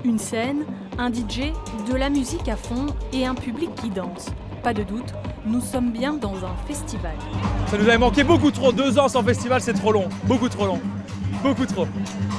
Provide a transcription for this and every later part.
Une scène, un DJ, de la musique à fond et un public qui danse. Pas de doute, nous sommes bien dans un festival. Ça nous avait manqué beaucoup trop, 2 ans sans festival c'est trop long, beaucoup trop long, beaucoup trop.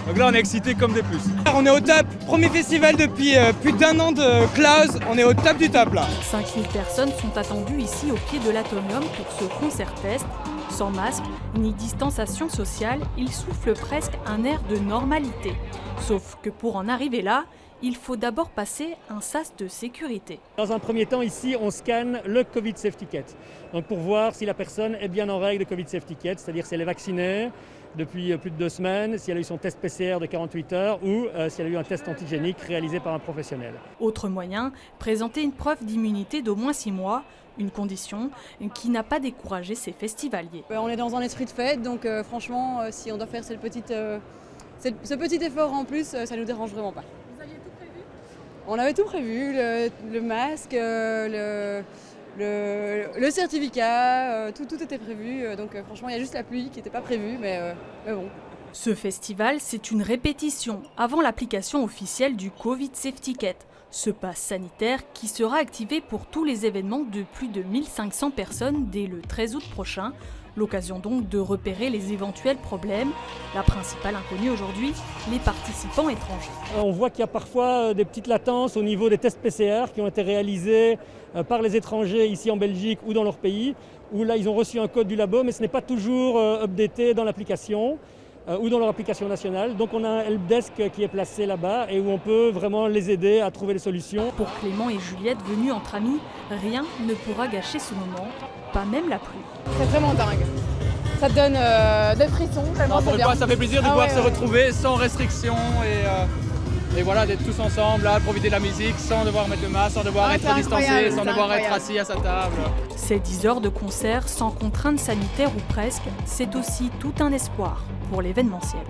Donc là on est excités comme des puces. On est au top, premier festival depuis plus d'1 an de Klaus, on est au top du top là. 5000 personnes sont attendues ici au pied de l'Atomium pour ce concert test. Sans masque ni distanciation sociale, il souffle presque un air de normalité. Sauf que pour en arriver là, il faut d'abord passer un sas de sécurité. Dans un premier temps, ici, on scanne le Covid Safety Ticket. Donc pour voir si la personne est bien en règle de Covid Safety Ticket, c'est-à-dire si elle est vaccinée depuis plus de 2 semaines, si elle a eu son test PCR de 48 heures ou si elle a eu un test antigénique réalisé par un professionnel. Autre moyen, présenter une preuve d'immunité d'au moins 6 mois, une condition qui n'a pas découragé ces festivaliers. On est dans un esprit de fête, donc franchement, si on doit faire ce petit effort en plus, ça ne nous dérange vraiment pas. Vous aviez tout prévu ? On avait tout prévu, le masque, le certificat, tout était prévu. Donc franchement, il y a juste la pluie qui n'était pas prévue, mais bon. Ce festival, c'est une répétition avant l'application officielle du Covid Safety Ticket. Ce pass sanitaire qui sera activé pour tous les événements de plus de 1500 personnes dès le 13 août prochain. L'occasion donc de repérer les éventuels problèmes. La principale inconnue aujourd'hui, les participants étrangers. On voit qu'il y a parfois des petites latences au niveau des tests PCR qui ont été réalisés par les étrangers ici en Belgique ou dans leur pays, où là ils ont reçu un code du labo, mais ce n'est pas toujours updaté dans l'application ou dans leur application nationale. Donc on a un helpdesk qui est placé là-bas et où on peut vraiment les aider à trouver des solutions. Pour Clément et Juliette venus entre amis, rien ne pourra gâcher ce moment, pas même la pluie. C'est vraiment dingue. Ça te donne des frissons, tellement c'est bien. Ça fait plaisir de pouvoir se retrouver sans restriction et voilà, d'être tous ensemble, là, profiter de la musique sans devoir mettre le masque, sans devoir être distancé, sans devoir être assis à sa table. Ces 10 heures de concert sans contraintes sanitaires ou presque, c'est aussi tout un espoir pour l'événementiel.